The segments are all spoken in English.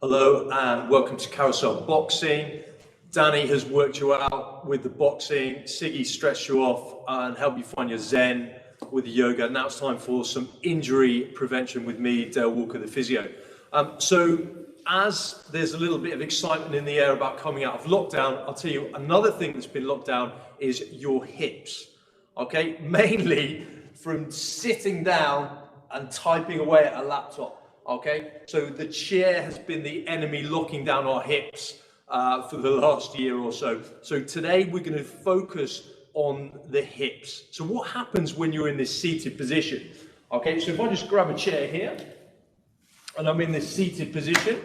Hello and welcome to Carousel Boxing. Danny has worked you out with the boxing, Siggy stretched you off and helped you find your zen with the yoga. Now it's time for some injury prevention with me, Dale Walker the Physio. So as there's a little bit of excitement in the air about coming out of lockdown, I'll tell you another thing that's been locked down is your hips. Okay, mainly from sitting down and typing away at a laptop. Okay, so the chair has been the enemy locking down our hips for the last year or so. So today we're going to focus on the hips. So what happens when you're in this seated position? Okay, so if I just grab a chair here and I'm in this seated position,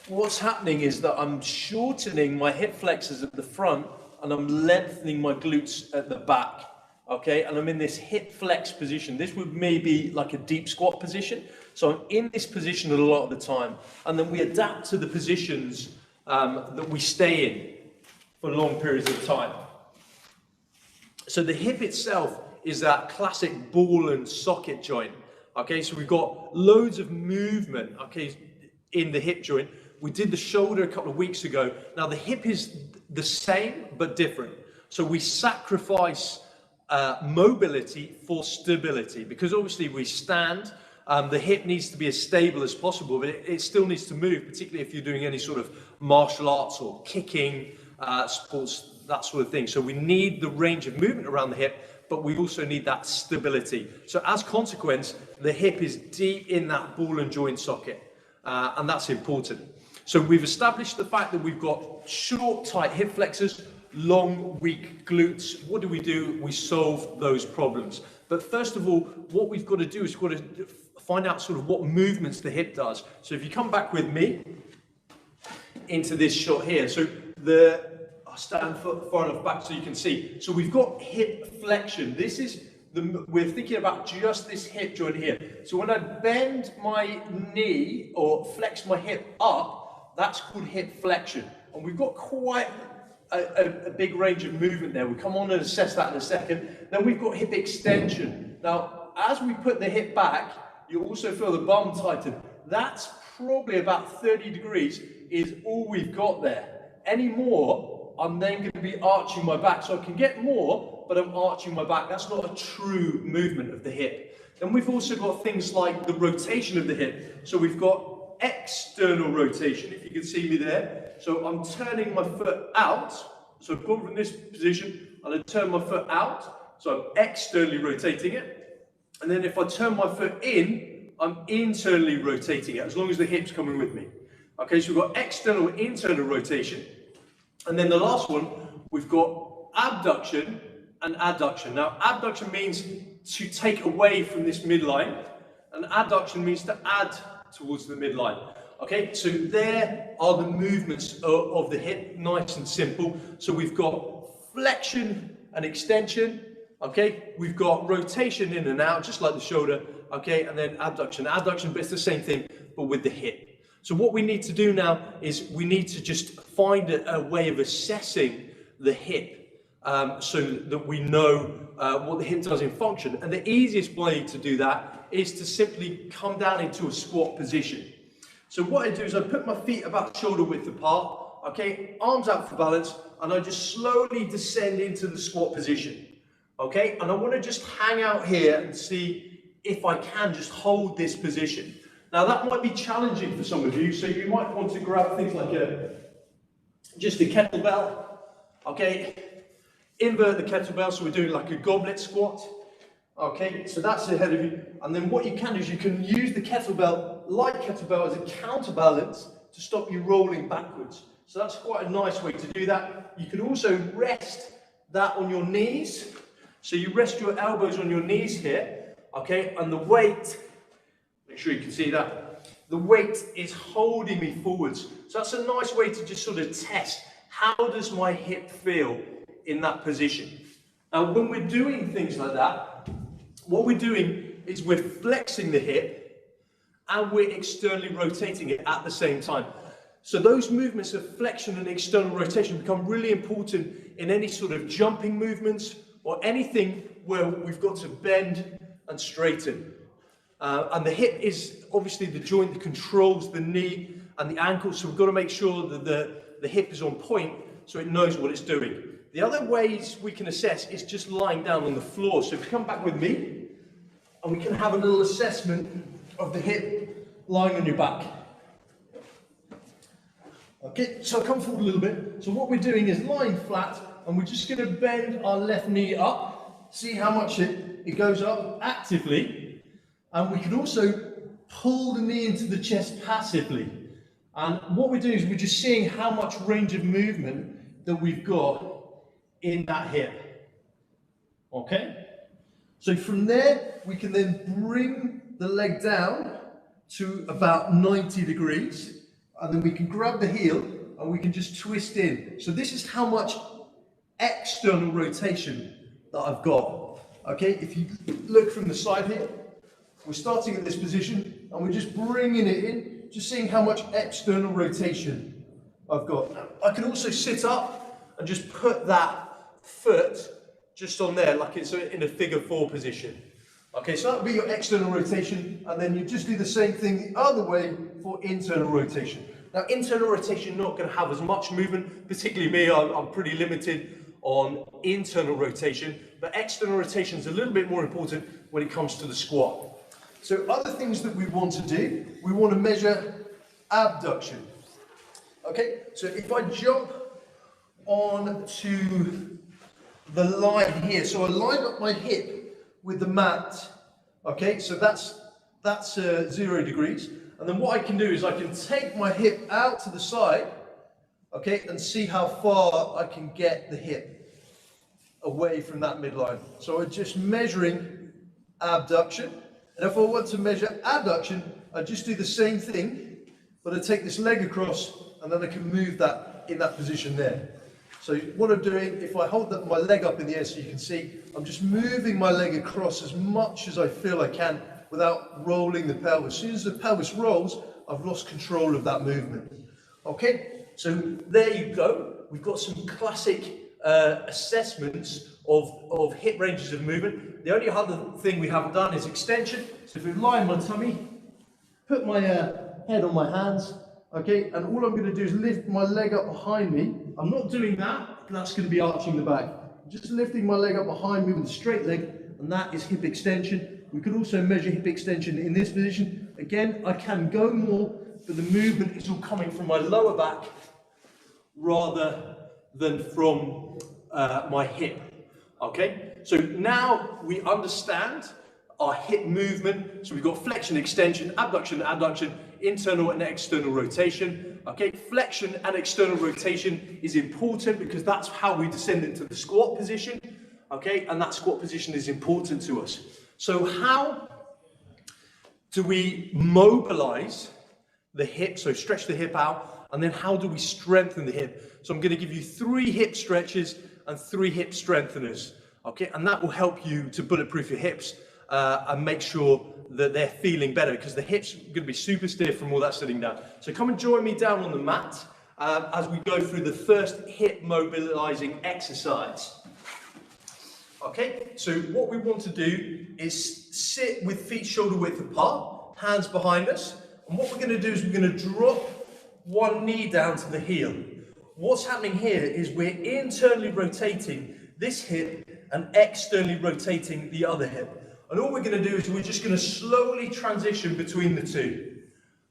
what's happening is that I'm shortening my hip flexors at the front and I'm lengthening my glutes at the back. Okay, and I'm in this hip flex position. This would maybe like a deep squat position. So I'm in this position a lot of the time. And then we adapt to the positions that we stay in for long periods of time. So the hip itself is that classic ball and socket joint. Okay, so we've got loads of movement, okay, in the hip joint. We did the shoulder a couple of weeks ago. Now the hip is the same, but different. So we sacrifice mobility for stability, because obviously we stand, the hip needs to be as stable as possible, but it still needs to move, particularly if you're doing any sort of martial arts or kicking sports, that sort of thing. So we need the range of movement around the hip, but we also need that stability. So as a consequence, the hip is deep in that ball and joint socket, and that's important. So we've established the fact that we've got short, tight hip flexors, long, weak glutes. What do? We solve those problems. But first of all, what we've got to do is we've got to find out sort of what movements the hip does. So if you come back with me into this shot here, so I'll stand far enough back so you can see. So we've got hip flexion. This is we're thinking about just this hip joint here. So when I bend my knee or flex my hip up, that's called hip flexion. And we've got quite a big range of movement there. We'll come on and assess that in a second. Then we've got hip extension. Now, as we put the hip back, you also feel the bum tighten. That's probably about 30 degrees is all we've got there. Any more, I'm then going to be arching my back. So I can get more, but I'm arching my back. That's not a true movement of the hip. Then we've also got things like the rotation of the hip. So we've got external rotation, if you can see me there. So I'm turning my foot out. So I've gone from this position and I turn my foot out. So I'm externally rotating it. And then if I turn my foot in, I'm internally rotating it, as long as the hip's coming with me. Okay, so we've got external, internal rotation. And then the last one, we've got abduction and adduction. Now, abduction means to take away from this midline, and adduction means to add towards the midline. Okay, so there are the movements of the hip, nice and simple. So we've got flexion and extension. Okay, we've got rotation in and out, just like the shoulder. Okay, and then abduction, but it's the same thing, but with the hip. So what we need to do now is we need to just find a way of assessing the hip, so that we know what the hip does in function. And the easiest way to do that is to simply come down into a squat position. So what I do is I put my feet about shoulder width apart, okay, arms out for balance, and I just slowly descend into the squat position, okay? And I want to just hang out here and see if I can just hold this position. Now that might be challenging for some of you, so you might want to grab things like just a kettlebell, okay? Invert the kettlebell, so we're doing like a goblet squat. Okay, so that's ahead of you. And then what you can do is you can use the kettlebell, light kettlebell, as a counterbalance to stop you rolling backwards. So that's quite a nice way to do that. You can also rest that on your knees. So you rest your elbows on your knees here, okay, and the weight, make sure you can see that, the weight is holding me forwards. So that's a nice way to just sort of test, how does my hip feel in that position? Now when we're doing things like that, what we're doing is we're flexing the hip and we're externally rotating it at the same time. So those movements of flexion and external rotation become really important in any sort of jumping movements or anything where we've got to bend and straighten. And the hip is obviously the joint that controls the knee and the ankle, so we've got to make sure that the hip is on point so it knows what it's doing. The other ways we can assess is just lying down on the floor. So if you come back with me, and we can have a little assessment of the hip lying on your back. Okay, so come forward a little bit. So what we're doing is lying flat, and we're just going to bend our left knee up, see how much it goes up actively, and we can also pull the knee into the chest passively. And what we're doing is we're just seeing how much range of movement that we've got in that hip. Okay? So from there, we can then bring the leg down to about 90 degrees, and then we can grab the heel and we can just twist in. So this is how much external rotation that I've got. Okay, if you look from the side here, we're starting at this position and we're just bringing it in, just seeing how much external rotation I've got. I can also sit up and just put that foot just on there, like it's in a figure 4 position. Okay, so that would be your external rotation, and then you just do the same thing the other way for internal rotation. Now, internal rotation, not going to have as much movement, particularly me, I'm pretty limited on internal rotation, but external rotation is a little bit more important when it comes to the squat. So other things that we want to do, we want to measure abduction. Okay, so if I jump on to the line here, so I line up my hip with the mat, okay, so that's 0 degrees, and then what I can do is I can take my hip out to the side, okay, and see how far I can get the hip away from that midline. So I'm just measuring abduction, and if I want to measure abduction, I just do the same thing, but I take this leg across, and then I can move that in that position there. So what I'm doing, if I hold my leg up in the air so you can see, I'm just moving my leg across as much as I feel I can without rolling the pelvis. As soon as the pelvis rolls, I've lost control of that movement. Okay, so there you go. We've got some classic assessments of hip ranges of movement. The only other thing we haven't done is extension. So if we lie on my tummy, put my head on my hands, okay, and all I'm going to do is lift my leg up behind me. I'm not doing that, that's going to be arching the back. I'm just lifting my leg up behind me with a straight leg, and that is hip extension. We could also measure hip extension in this position. Again, I can go more, but the movement is all coming from my lower back rather than from my hip. Okay, so now we understand our hip movement. So we've got flexion, extension, abduction, adduction, internal and external rotation. Okay, flexion and external rotation is important because that's how we descend into the squat position. Okay, and that squat position is important to us. So how do we mobilize the hip, so stretch the hip out, and then how do we strengthen the hip? So I'm going to give you 3 hip stretches and 3 hip strengtheners. Okay, and that will help you to bulletproof your hips and make sure that they're feeling better, because the hips are going to be super stiff from all that sitting down. So come and join me down on the mat as we go through the first hip mobilizing exercise. Okay, so what we want to do is sit with feet shoulder width apart, hands behind us, and what we're going to do is we're going to drop one knee down to the heel. What's happening here is we're internally rotating this hip and externally rotating the other hip. And all we're going to do is we're just going to slowly transition between the two.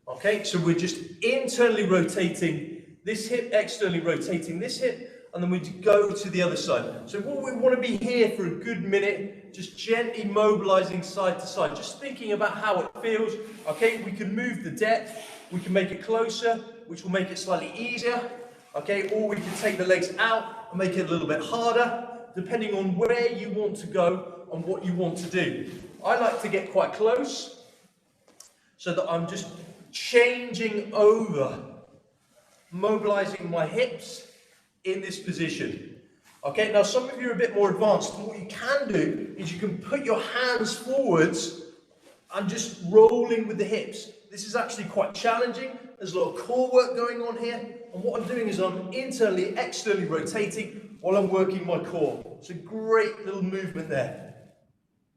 Okay, so we're just internally rotating this hip, externally rotating this hip, and then we go to the other side. So what we want to be here for a good minute, just gently mobilizing side to side, just thinking about how it feels. Okay, we can move the depth, we can make it closer, which will make it slightly easier. Okay, or we can take the legs out and make it a little bit harder, depending on where you want to go and what you want to do. I like to get quite close so that I'm just changing over, mobilizing my hips in this position. Okay, now some of you are a bit more advanced, and what you can do is you can put your hands forwards and just rolling with the hips. This is actually quite challenging. There's a lot of core work going on here, and what I'm doing is I'm internally, externally rotating while I'm working my core. It's a great little movement there.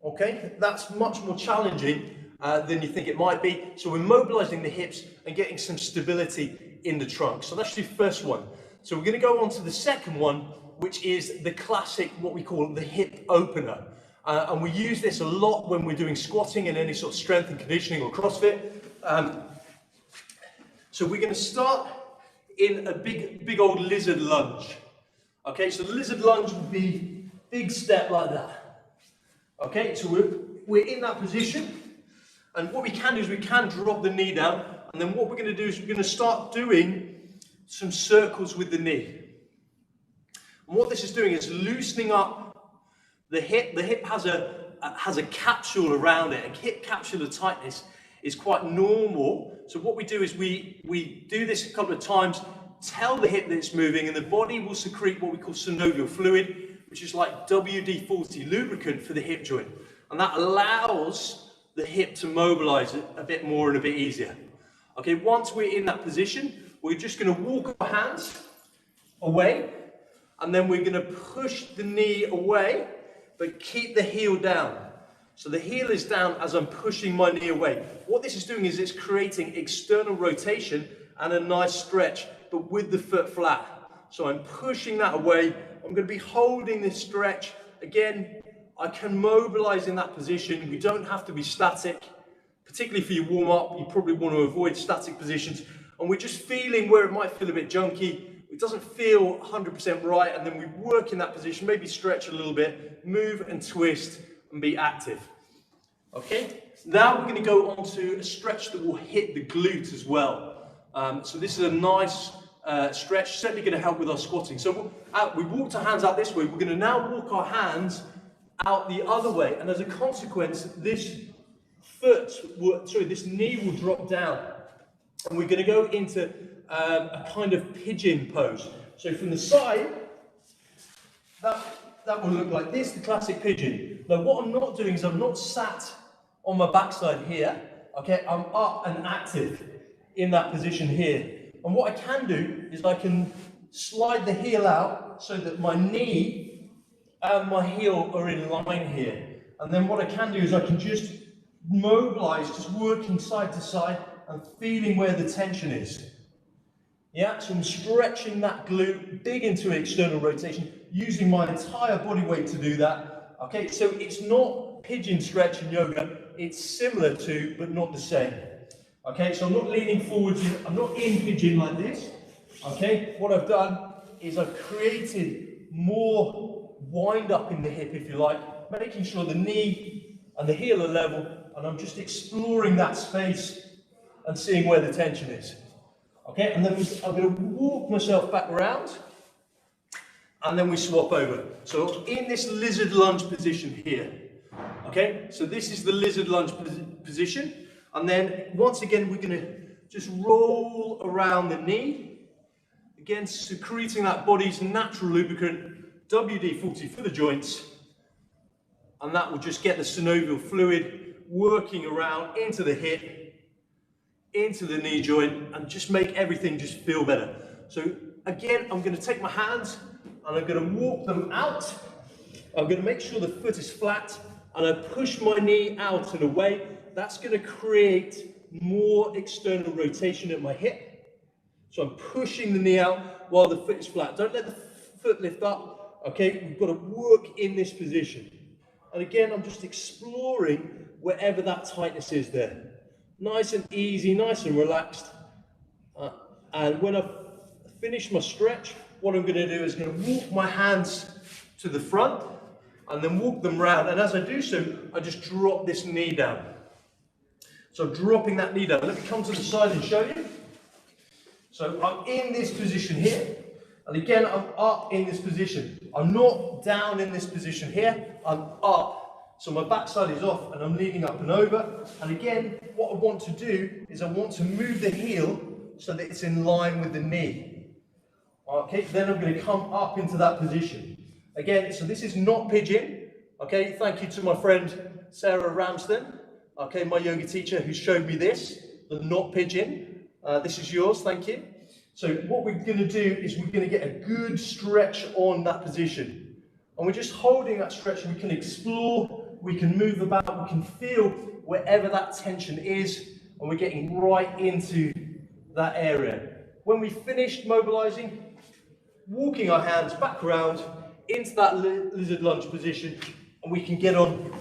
Okay, that's much more challenging than you think it might be. So we're mobilizing the hips and getting some stability in the trunk. So that's the first one. So we're going to go on to the second one, which is the classic, what we call the hip opener. And we use this a lot when we're doing squatting and any sort of strength and conditioning or CrossFit. So we're going to start in a big old lizard lunge. Okay, so the lizard lunge would be big step like that. Okay, so we're in that position, and what we can do is we can drop the knee down, and then what we're going to do is we're going to start doing some circles with the knee. And what this is doing is loosening up the hip. The hip has a capsule around it. A hip capsular tightness is quite normal. So what we do is we do this a couple of times, tell the hip that it's moving, and the body will secrete what we call synovial fluid, which is like WD-40 lubricant for the hip joint. And that allows the hip to mobilize it a bit more and a bit easier. Okay, once we're in that position, we're just going to walk our hands away, and then we're going to push the knee away, but keep the heel down. So the heel is down as I'm pushing my knee away. What this is doing is it's creating external rotation and a nice stretch, but with the foot flat. So I'm pushing that away. I'm going to be holding this stretch. Again, I can mobilize in that position. We don't have to be static. Particularly for your warm-up, you probably want to avoid static positions. And we're just feeling where it might feel a bit junky. It doesn't feel 100% right, and then we work in that position, maybe stretch a little bit, move and twist and be active. Okay, now we're going to go on to a stretch that will hit the glute as well. So this is a nice stretch, certainly going to help with our squatting. So we walked our hands out this way, we're going to now walk our hands out the other way, and as a consequence, this knee will drop down, and we're going to go into a kind of pigeon pose. So from the side, that will look like this, the classic pigeon. Now what I'm not doing is I'm not sat on my backside here, okay, I'm up and active in that position here. And what I can do is I can slide the heel out so that my knee and my heel are in line here. And then what I can do is I can just mobilize, just working side to side and feeling where the tension is. Yeah, so I'm stretching that glute, big into external rotation, using my entire body weight to do that. Okay, so it's not pigeon stretch in yoga, it's similar to, but not the same. Okay, so I'm not leaning forwards, I'm not in pigeon like this. Okay, what I've done is I've created more wind up in the hip, if you like, making sure the knee and the heel are level, and I'm just exploring that space and seeing where the tension is. Okay, and then I'm going to walk myself back around, and then we swap over. So in this lizard lunge position here. Okay, so this is the lizard lunge position, and then once again we're going to just roll around the knee, again secreting that body's natural lubricant, WD-40 for the joints, and that will just get the synovial fluid working around into the hip, into the knee joint, and just make everything just feel better. So again, I'm going to take my hands and I'm going to walk them out. I'm going to make sure the foot is flat, and I push my knee out and away. That's going to create more external rotation at my hip. So I'm pushing the knee out while the foot is flat. Don't let the foot lift up. Okay, we've got to work in this position. And again, I'm just exploring wherever that tightness is there. Nice and easy, nice and relaxed. And when I've finished my stretch, what I'm going to do is going to walk my hands to the front and then walk them round. And as I do so, I just drop this knee down. So dropping that knee down. Let me come to the side and show you. So I'm in this position here. And again, I'm up in this position. I'm not down in this position here. I'm up. So my backside is off and I'm leaning up and over. And again, what I want to do is I want to move the heel so that it's in line with the knee. Okay, then I'm going to come up into that position. Again, so this is not pigeon. Okay, thank you to my friend Sarah Ramsden. Okay, my yoga teacher who showed me this, the not pigeon. This is yours, thank you. So what we're going to do is we're going to get a good stretch on that position. And we're just holding that stretch, we can explore, we can move about, we can feel wherever that tension is, and we're getting right into that area. When we finished mobilizing, walking our hands back around into that lizard lunge position, and we can get on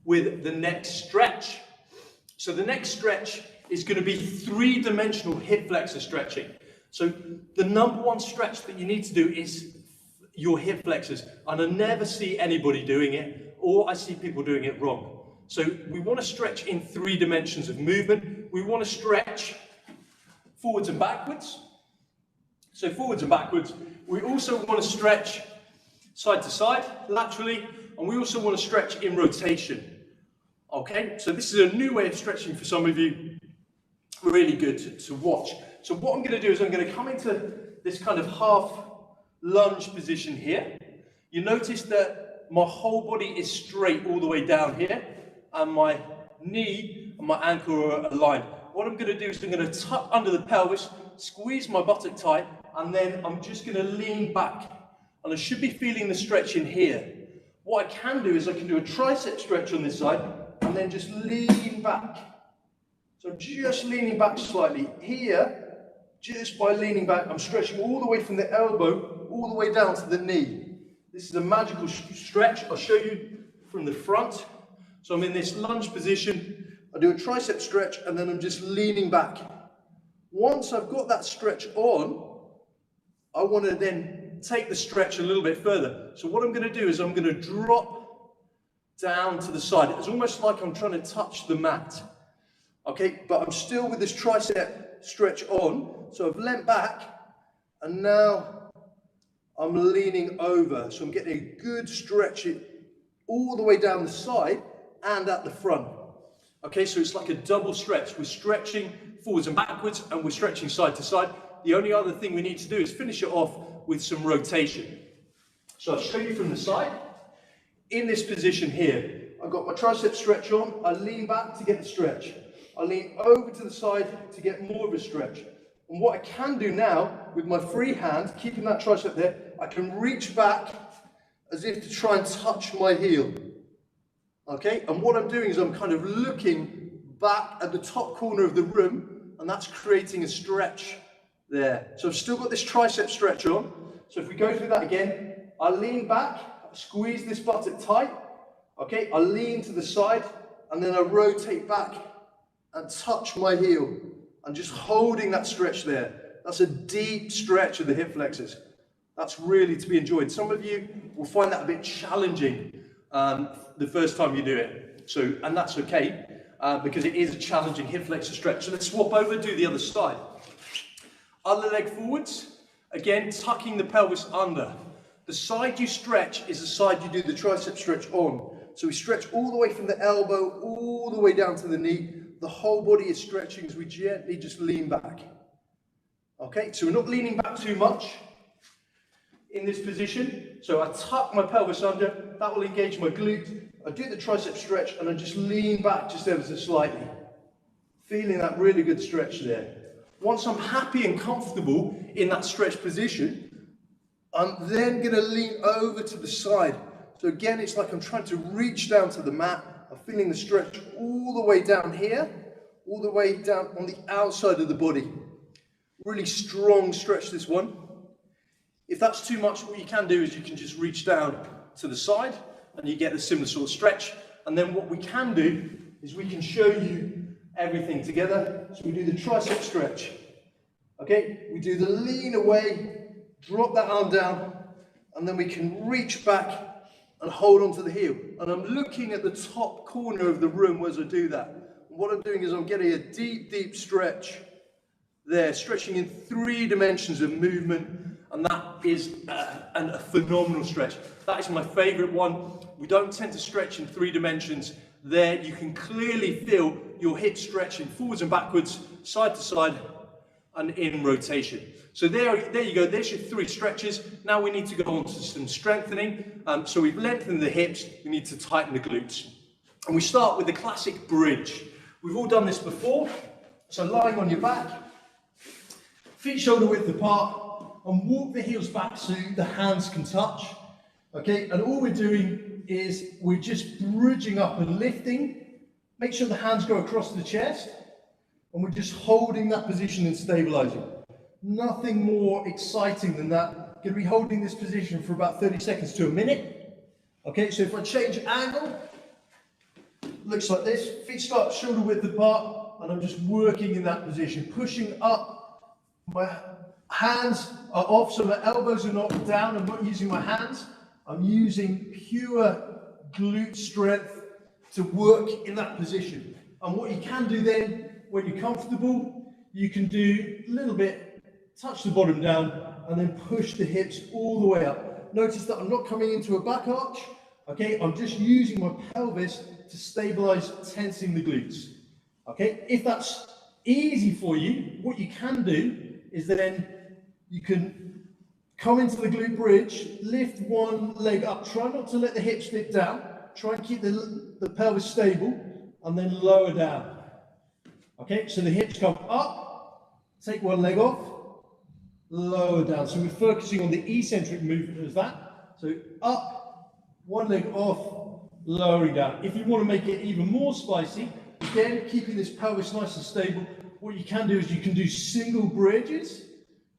with the next stretch. So the next stretch is going to be three-dimensional hip flexor stretching. So the number one stretch that you need to do is your hip flexors, and I never see anybody doing it, or I see people doing it wrong. So we want to stretch in three dimensions of movement. We want to stretch forwards and backwards. So forwards and backwards. We also want to stretch side to side, laterally, and we also want to stretch in rotation. Okay, so this is a new way of stretching for some of you. Really good to watch. So what I'm going to do is I'm going to come into this kind of half lunge position here. You notice that my whole body is straight all the way down here, and my knee and my ankle are aligned. What I'm going to do is I'm going to tuck under the pelvis, squeeze my buttock tight, and then I'm just going to lean back. And I should be feeling the stretch in here. What I can do is I can do a tricep stretch on this side, and then just lean back. So just leaning back slightly. Here, just by leaning back, I'm stretching all the way from the elbow, all the way down to the knee. This is a magical stretch. I'll show you from the front. So I'm in this lunge position. I do a tricep stretch, and then I'm just leaning back. Once I've got that stretch on, I want to then take the stretch a little bit further. So what I'm going to do is I'm going to drop down to the side. It's almost like I'm trying to touch the mat. Okay, but I'm still with this tricep stretch on. So I've leant back, and now I'm leaning over. So I'm getting a good stretch all the way down the side and at the front. Okay, so it's like a double stretch. We're stretching forwards and backwards, and we're stretching side to side. The only other thing we need to do is finish it off with some rotation. So I'll show you from the side. In this position here, I've got my tricep stretch on. I lean back to get the stretch. I lean over to the side to get more of a stretch. And what I can do now with my free hand, keeping that tricep there, I can reach back as if to try and touch my heel. Okay, and what I'm doing is I'm kind of looking back at the top corner of the room, and that's creating a stretch there. So I've still got this tricep stretch on. So if we go through that again, I lean back, squeeze this buttock tight. Okay, I lean to the side, and then I rotate back and touch my heel. I'm just holding that stretch there. That's a deep stretch of the hip flexors. That's really to be enjoyed. Some of you will find that a bit challenging the first time you do it. So, and that's okay, because it is a challenging hip flexor stretch. So let's swap over, do the other side. Other leg forwards. Again, tucking the pelvis under. The side you stretch is the side you do the tricep stretch on. So we stretch all the way from the elbow, all the way down to the knee. The whole body is stretching as we gently just lean back. Okay, so we're not leaning back too much in this position. So I tuck my pelvis under, that will engage my glute. I do the tricep stretch, and I just lean back just ever so slightly. Feeling that really good stretch there. Once I'm happy and comfortable in that stretch position, I'm then going to lean over to the side. So again, it's like I'm trying to reach down to the mat. I'm feeling the stretch all the way down here, all the way down on the outside of the body. Really strong stretch, this one. If that's too much, what you can do is you can just reach down to the side, and you get a similar sort of stretch. And then what we can do is we can show you everything together. So we do the tricep stretch. Okay, we do the lean away, drop that arm down, and then we can reach back and hold onto the heel. And I'm looking at the top corner of the room as I do that. And what I'm doing is I'm getting a deep, deep stretch there, stretching in three dimensions of movement, and that is a phenomenal stretch. That is my favorite one. We don't tend to stretch in three dimensions. There you can clearly feel your hips stretching forwards and backwards, side to side, and in rotation. So there you go, there's your three stretches. Now we need to go on to some strengthening. So we've lengthened the hips, we need to tighten the glutes. And we start with the classic bridge. We've all done this before. So lying on your back, feet shoulder width apart, and walk the heels back so the hands can touch. Okay, and all we're doing is we're just bridging up and lifting Make sure the hands go across the chest, and we're just holding that position and stabilizing. Nothing more exciting than that. Going to be holding this position for about 30 seconds to a minute. Okay, so if I change angle, looks like this. Feet start shoulder width apart, and I'm just working in that position, pushing up. My hands are off, so my elbows are not down. I'm not using my hands. I'm using pure glute strength to work in that position. And what you can do then, when you're comfortable, you can do a little bit, touch the bottom down, and then push the hips all the way up. Notice that I'm not coming into a back arch, okay? I'm just using my pelvis to stabilize, tensing the glutes, okay? If that's easy for you, what you can do is then you can come into the glute bridge, lift one leg up, try not to let the hips dip down, try and keep the pelvis stable, and then lower down. Okay, so the hips come up, take one leg off, lower down. So we're focusing on the eccentric movement as that. So up, one leg off, lowering down. If you want to make it even more spicy, again, keeping this pelvis nice and stable, what you can do is you can do single bridges,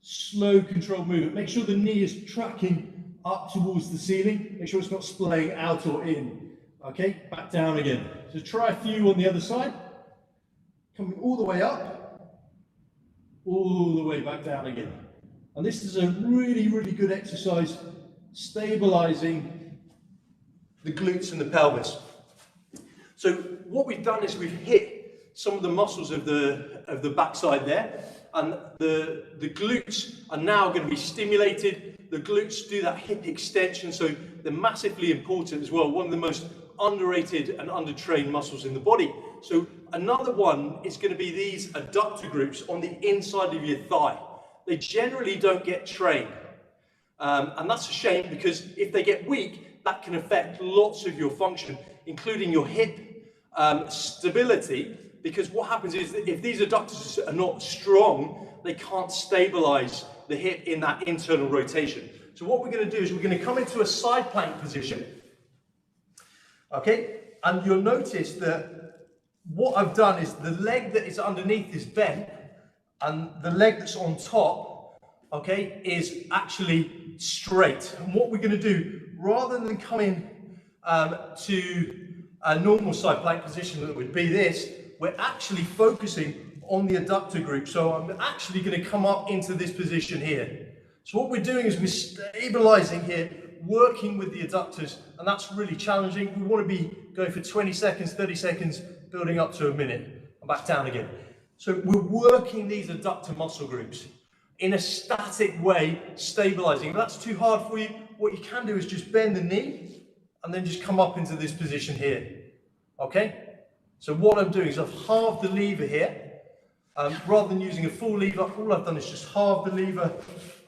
slow controlled movement. Make sure the knee is tracking up towards the ceiling. Make sure it's not splaying out or in. Okay, back down again. So try a few on the other side. Coming all the way up, all the way back down again. And this is a really, really good exercise, stabilizing the glutes and the pelvis. So what we've done is we've hit some of the muscles of the backside there, and the glutes are now going to be stimulated. The glutes do that hip extension, so they're massively important as well. One of the most underrated and undertrained muscles in the body. So another one is going to be these adductor groups on the inside of your thigh. They generally don't get trained, and that's a shame, because if they get weak, that can affect lots of your function, including your hip stability, because what happens is that if these adductors are not strong, they can't stabilize the hip in that internal rotation. So what we're going to do is we're going to come into a side plank position. Okay, and you'll notice that what I've done is the leg that is underneath is bent, and the leg that's on top, okay, is actually straight. And what we're going to do, rather than coming to a normal side plank position that would be this, we're actually focusing on the adductor group. So I'm actually going to come up into this position here. So what we're doing is we're stabilizing here, working with the adductors, and that's really challenging. We want to be going for 20 seconds, 30 seconds, building up to a minute, and back down again. So we're working these adductor muscle groups in a static way, stabilizing. If that's too hard for you, what you can do is just bend the knee and then just come up into this position here. Okay? So what I'm doing is I've halved the lever here. Rather than using a full lever, all I've done is just halve the lever,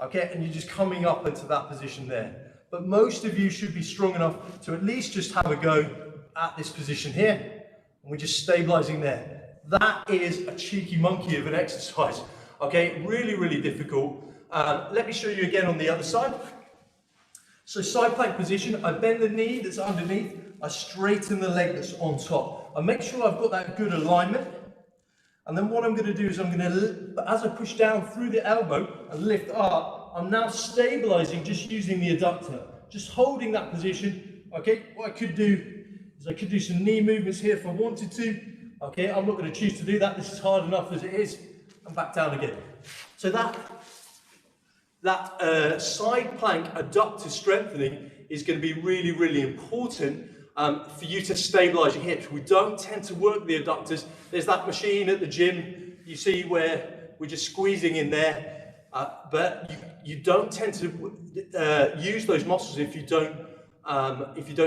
okay, and you're just coming up into that position there. But most of you should be strong enough to at least just have a go at this position here, and we're just stabilizing there. That is a cheeky monkey of an exercise, okay, really, really difficult. Let me show you again on the other side. So side plank position, I bend the knee that's underneath, I straighten the leg that's on top. I make sure I've got that good alignment. And then what I'm going to do is I'm going to, as I push down through the elbow and lift up, I'm now stabilizing just using the adductor, just holding that position. Okay, what I could do is I could do some knee movements here if I wanted to. Okay, I'm not going to choose to do that. This is hard enough as it is. And back down again. So that side plank adductor strengthening is going to be really, really important for you to stabilize your hips. We don't tend to work the adductors. There's that machine at the gym you see where we're just squeezing in there, but you don't tend to use those muscles if you don't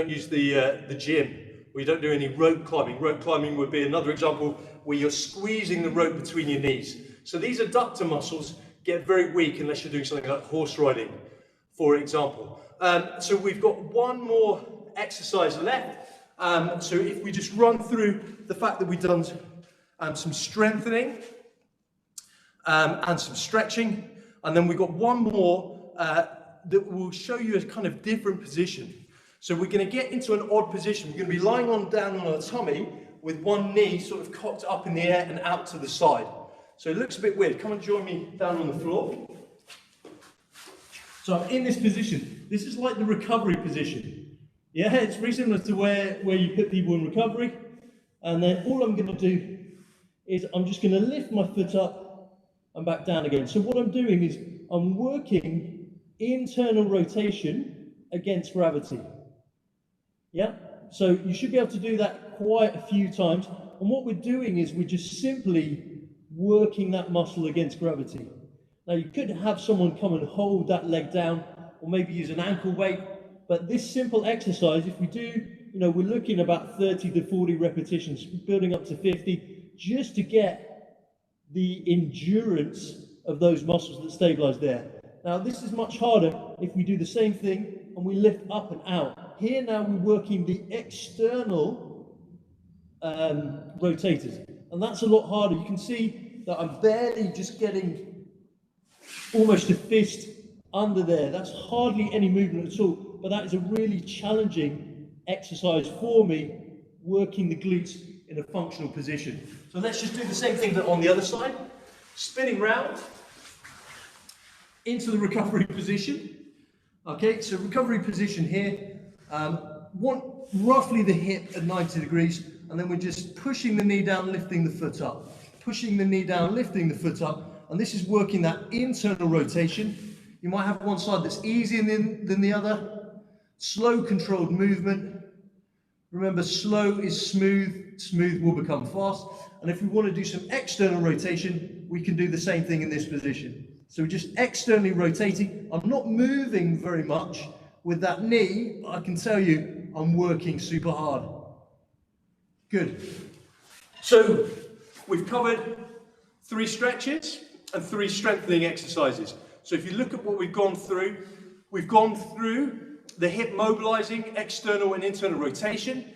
use the gym, or you don't do any rope climbing. Rope climbing would be another example where you're squeezing the rope between your knees. So these adductor muscles get very weak unless you're doing something like horse riding, for example. So we've got one more exercise left. So if we just run through the fact that we've done some strengthening and some stretching, and then we've got one more that will show you a kind of different position. So we're going to get into an odd position. We're going to be lying down on our tummy. with one knee sort of cocked up in the air and out to the side. So it looks a bit weird. Come and join me down on the floor. So I'm in this position. This is like the recovery position. Yeah, it's very similar to where you put people in recovery. And then all I'm going to do is I'm just going to lift my foot up and back down again. So what I'm doing is I'm working internal rotation against gravity. Yeah, so you should be able to do that quite a few times. And what we're doing is we're just simply working that muscle against gravity. Now you could have someone come and hold that leg down, or maybe use an ankle weight, but this simple exercise, if we do, we're looking about 30 to 40 repetitions, building up to 50, just to get the endurance of those muscles that stabilize there. Now this is much harder if we do the same thing and we lift up and out. Here now we're working the external rotators, and that's a lot harder. You can see that I'm barely just getting almost a fist under there. That's hardly any movement at all, but that is a really challenging exercise for me, working the glutes in a functional position. So let's just do the same thing but on the other side. Spinning round into the recovery position. Okay, so recovery position here. Want roughly the hip at 90 degrees, and then we're just pushing the knee down, lifting the foot up. Pushing the knee down, lifting the foot up. And this is working that internal rotation. You might have one side that's easier than the other. Slow, controlled movement. Remember, slow is smooth, smooth will become fast. And if we want to do some external rotation, we can do the same thing in this position. So we're just externally rotating. I'm not moving very much with that knee. I can tell you, I'm working super hard. Good. So we've covered 3 stretches and 3 strengthening exercises. So if you look at what we've gone through the hip mobilizing, external and internal rotation.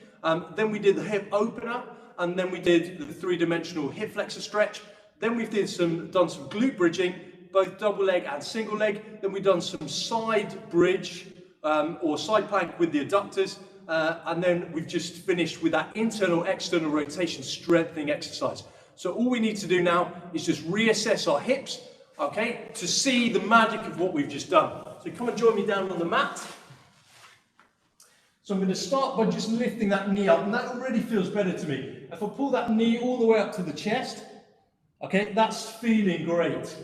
Then we did the hip opener, and then we did the 3-dimensional hip flexor stretch. Then we've done some glute bridging, both double leg and single leg. Then we've done some side bridge or side plank with the adductors. And then we've just finished with that internal, external rotation strengthening exercise. So all we need to do now is just reassess our hips, okay, to see the magic of what we've just done. So come and join me down on the mat. So I'm going to start by just lifting that knee up, and that already feels better to me. If I pull that knee all the way up to the chest, okay, that's feeling great.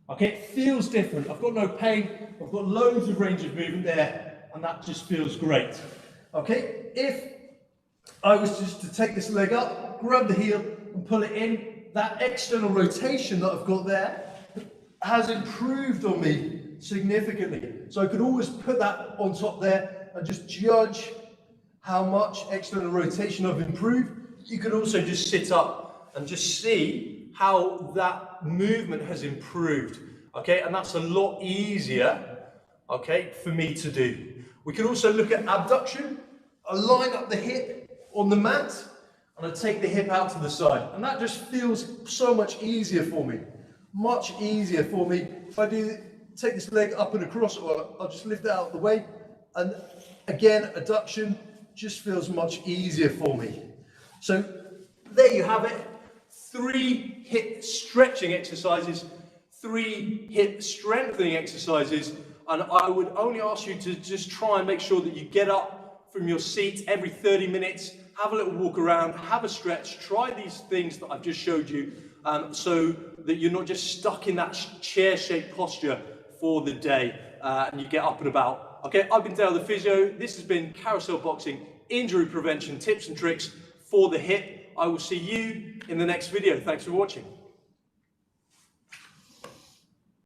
Okay, it feels different. I've got no pain, I've got loads of range of movement there, and that just feels great. Okay, if I was just to take this leg up, grab the heel and pull it in, that external rotation that I've got there has improved on me significantly. So I could always put that on top there and just judge how much external rotation I've improved. You could also just sit up and just see how that movement has improved. Okay, and that's a lot easier, okay, for me to do. We can also look at abduction. I line up the hip on the mat and I take the hip out to the side. And that just feels so much easier for me. Much easier for me. If I take this leg up and across, or I'll just lift it out of the way. And again, adduction just feels much easier for me. So there you have it. 3 hip stretching exercises, 3 hip strengthening exercises. And I would only ask you to just try and make sure that you get up from your seat every 30 minutes, have a little walk around, have a stretch, try these things that I've just showed you, so that you're not just stuck in that chair-shaped posture for the day and you get up and about. Okay, I've been Dale the Physio. This has been Carousel Boxing Injury Prevention Tips and Tricks for the hip. I will see you in the next video. Thanks for watching.